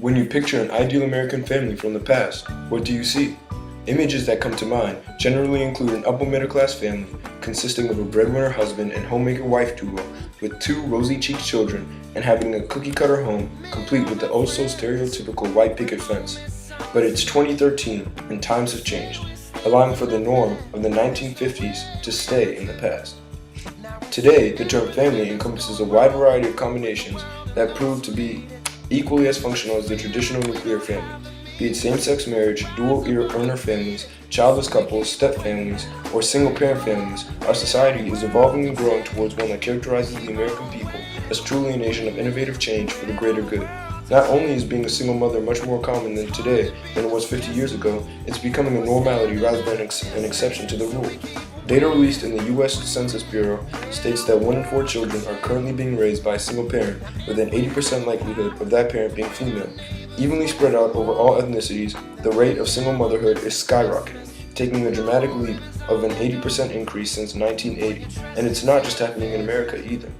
When you picture an ideal American family from the past, what do you see? Images that come to mind generally include an upper middle class family consisting of a breadwinner husband and homemaker wife duo with two rosy-cheeked children and having a cookie-cutter home complete with the oh-so-stereotypical white picket fence. But it's 2013 and times have changed, allowing for the norm of the 1950s to stay in the past. Today, the term family encompasses a wide variety of combinations that prove to be equally as functional as the traditional nuclear family, be it same-sex marriage, dual-earner families, childless couples, step-families, or single-parent families. Our society is evolving and growing towards one that characterizes the American people as truly a nation of innovative change for the greater good. Not only is being a single mother much more common today than it was 50 years ago, it's becoming a normality rather than an exception to the rule. Data released in the U.S. Census Bureau states that 1 in 4 children are currently being raised by a single parent, with an 80% likelihood of that parent being female. Evenly spread out over all ethnicities, the rate of single motherhood is skyrocketing, taking a dramatic leap of an 80% increase since 1980, and it's not just happening in America either.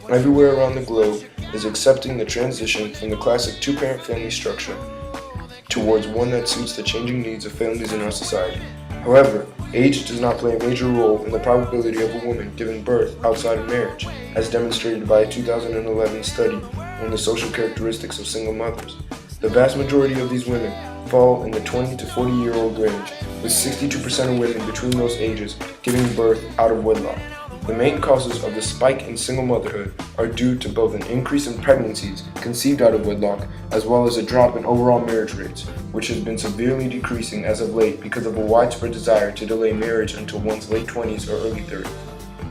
Everywhere around the globe is accepting the transition from the classic two-parent family structure towards one that suits the changing needs of families in our society. However, age does not play a major role in the probability of a woman giving birth outside of marriage, as demonstrated by a 2011 study on the social characteristics of single mothers. The vast majority of these women fall in the 20 to 40-year-old range, with 62% of women between those ages giving birth out of wedlock. The main causes of the spike in single motherhood are due to both an increase in pregnancies conceived out of wedlock as well as a drop in overall marriage rates, which has been severely decreasing as of late because of a widespread desire to delay marriage until one's late 20s or early 30s.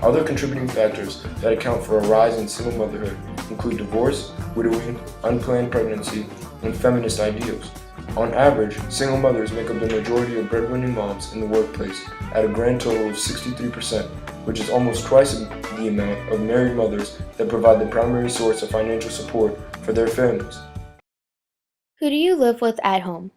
Other contributing factors that account for a rise in single motherhood include divorce, widowing, unplanned pregnancy, and feminist ideals. On average, single mothers make up the majority of breadwinning moms in the workplace at a grand total of 63%, which is almost twice the amount of married mothers that provide the primary source of financial support for their families. Who do you live with at home?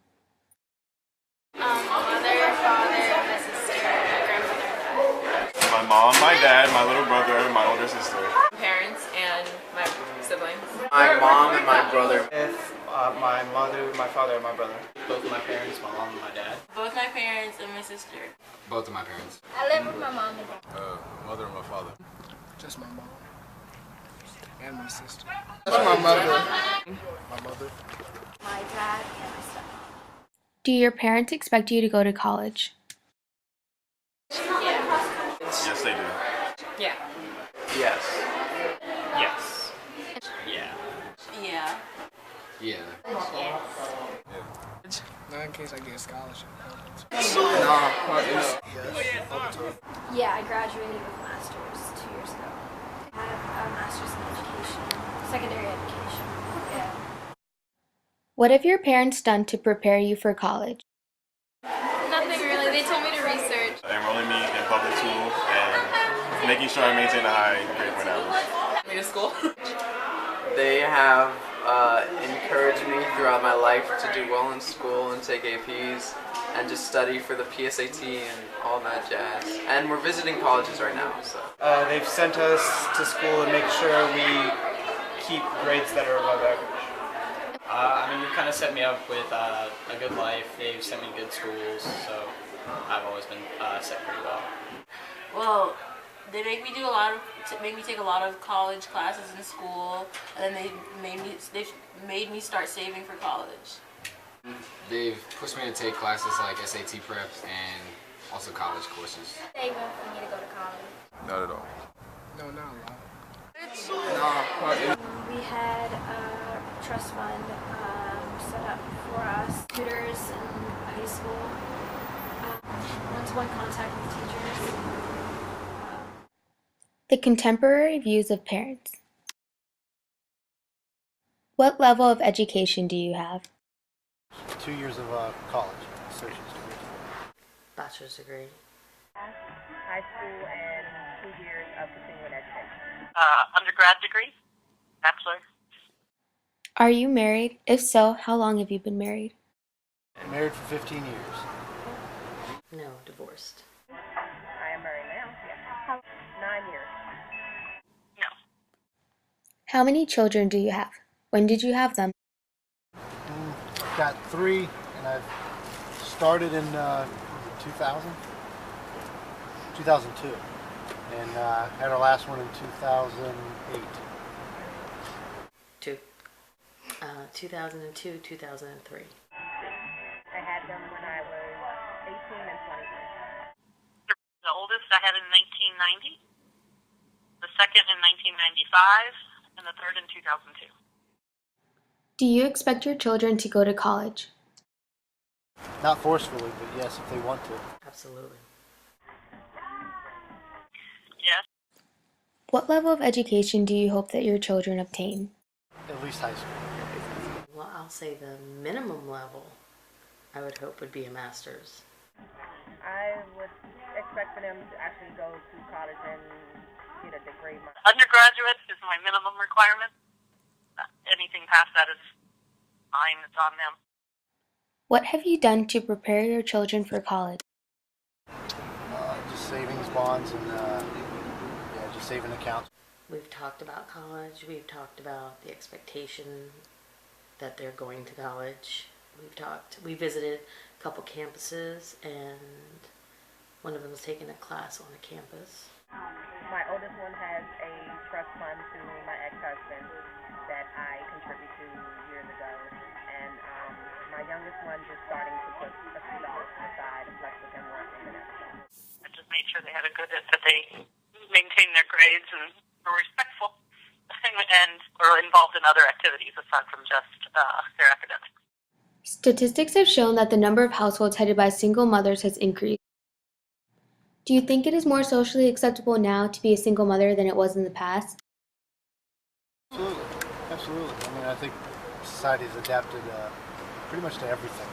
Mother, father, my sister, my grandmother, and dad. My mom, my dad, my little brother, and my older sister. Parents and my siblings. My mom and my brother. My mother, my father, and my brother. Both of my parents, my mom and my dad. Both my parents and my sister. Both of my parents. I live with my mom and dad. Mother and my father. Just my mom and my sister. That's my mother. My mother. My dad and my stepmom. Do your parents expect you to go to college? Yeah. Yes, they do. Yeah. Yes. Yes. Yeah. Yeah. Yeah. Not in case I get a scholarship. No. Yeah, I graduated with a master's 2 years ago. I have a master's in education, secondary education. Yeah. What have your parents done to prepare you for college? Nothing really. They told me to research. Enrolling me in public school and making sure I maintain a high grade point average. Me to school. They have encouraged me throughout my life to do well in school and take APs and just study for the PSAT and all that jazz. And we're visiting colleges right now, so. They've sent us to school to make sure we keep grades that are above average. They've kind of set me up with a good life. They've sent me to good schools, so I've always been set pretty well. Well, they make me take a lot of college classes in school, and then they've made me start saving for college. They've pushed me to take classes like SAT prep and also college courses. They want for me to go to college. Not at all. No, not a lot. No. We had a trust fund set up for us, tutors in high school, one-to-one contact with teachers. The contemporary views of parents. What level of education do you have? 2 years of college, associate's degree. Bachelor's degree. High school and 2 years of continuing education. Undergrad degree. Bachelor. Are you married? If so, how long have you been married? I'm married for 15 years. No, divorced. I am married now. Yeah. 9 years. How many children do you have? When did you have them? got 3, and I've started in 2002, and had our last one in 2008. 2. 2002, 2003. I had them when I was 18 and 23. The oldest I had in 1990, the second in 1995, and the third in 2002. Do you expect your children to go to college? Not forcefully, but yes, if they want to. Absolutely. Yes. What level of education do you hope that your children obtain? At least high school. Well, I'll say the minimum level I would hope would be a master's. I would expect for them to actually go to college and get a degree. Undergraduate is my minimum requirement. Anything past that is fine. It's on them. What have you done to prepare your children for college? Just savings bonds and just saving accounts. We've talked about college. We've talked about the expectation that they're going to college. We visited a couple campuses, and one of them was taking a class on a campus. My oldest one has a trust fund to my ex-husband that I contribute to years ago, and my youngest one just starting to put a few dollars to the side and flex with him working and everything. I just made sure they had that they maintained their grades and were respectful and were involved in other activities aside from just their academics. Statistics have shown that the number of households headed by single mothers has increased. Do you think it is more socially acceptable now to be a single mother than it was in the past? Absolutely. Absolutely. I mean, I think society has adapted pretty much to everything.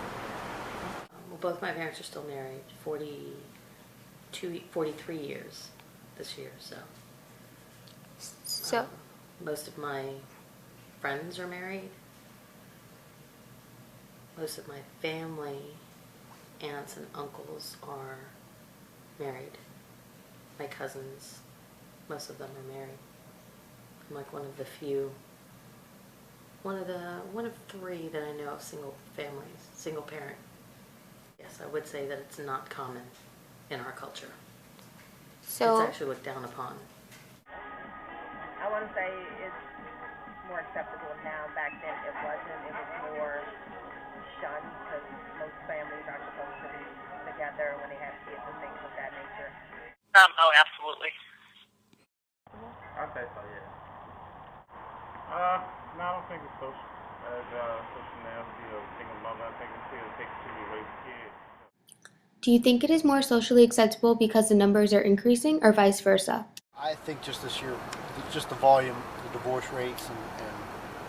Well, both my parents are still married, 43 years this year, so. Most of my friends are married. Most of my family, aunts and uncles are married. My cousins, most of them are married. I'm like one of the few, one of 3 that I know of single families, single parent. Yes, I would say that it's not common in our culture. So it's actually looked down upon. I want to say it's more acceptable now. Back then it wasn't. It was more shunned because most families are supposed to be together when they have kids and things of that nature. Oh, absolutely. I'd say so, yeah. No, I don't think it's social. Social now to be a single mother. I think it still takes 2 to raise kids. do you think it is more socially acceptable because the numbers are increasing or vice versa? I think just this year, just the volume, the divorce rates, and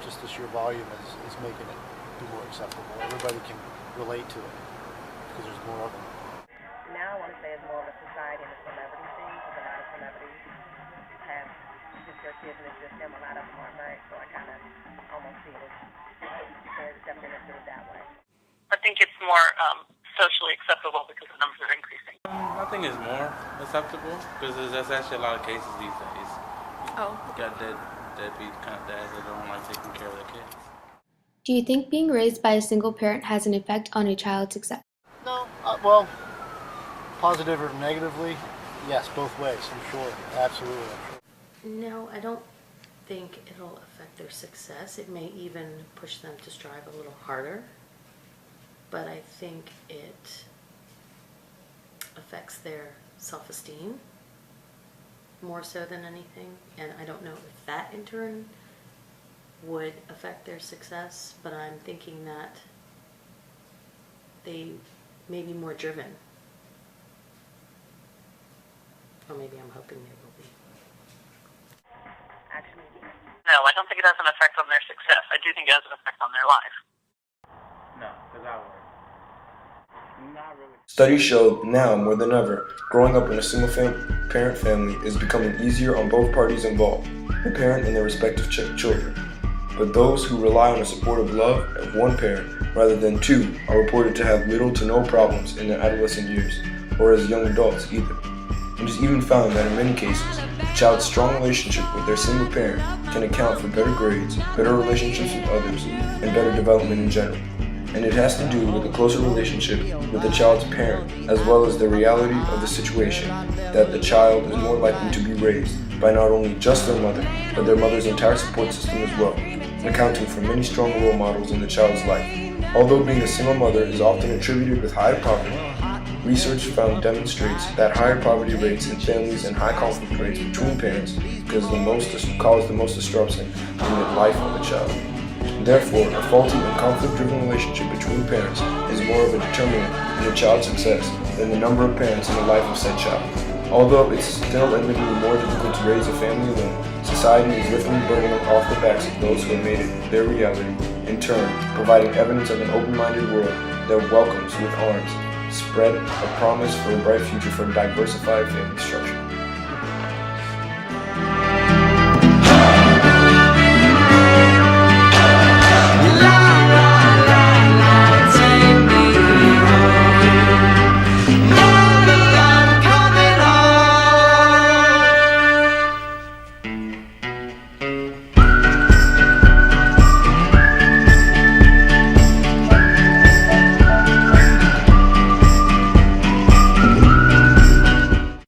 just the sheer volume is making it be more acceptable. Everybody can relate to it because there's more of them. Now I want to say it's more of a society and a celebrity thing because a lot of celebrities have just their kids and it's just them. A lot of them aren't married, so I kind of almost see it as they're accepting it that way. I think it's more socially acceptable because the numbers are increasing. I think it's more acceptable because there's actually a lot of cases these days. Oh. You got deadbeat kind of dads that don't like taking care of their kids. Do you think being raised by a single parent has an effect on a child's success? No, well, positive or negatively, yes, both ways, I'm sure, absolutely. I'm sure. No, I don't think it'll affect their success. It may even push them to strive a little harder. But I think it affects their self-esteem more so than anything. And I don't know if that in turn would affect their success, but I'm thinking that they may be more driven. Or maybe I'm hoping they will be. Actually, No, I don't think it has an effect on their success. I do think it has an effect on their life. No, because I would. Not really. Studies show now more than ever, growing up in a single parent family is becoming easier on both parties involved, the parent and their respective children. But those who rely on the supportive love of one parent rather than 2 are reported to have little to no problems in their adolescent years, or as young adults either. It is even found that in many cases, a child's strong relationship with their single parent can account for better grades, better relationships with others, and better development in general. and it has to do with a closer relationship with the child's parent, as well as the reality of the situation that the child is more likely to be raised by not only just their mother, but their mother's entire support system as well, accounting for many strong role models in the child's life. Although being a single mother is often attributed with high poverty, research found demonstrates that higher poverty rates in families and high conflict rates between parents cause the most disruption in the life of a child. Therefore, a faulty and conflict-driven relationship between parents is more of a determinant in a child's success than the number of parents in the life of said child. Although it's still admittedly more difficult to raise a family alone, society is lifting the burden off the backs of those who have made it their reality, in turn providing evidence of an open-minded world that welcomes with arms spread a promise for a bright future for a diversified family structure.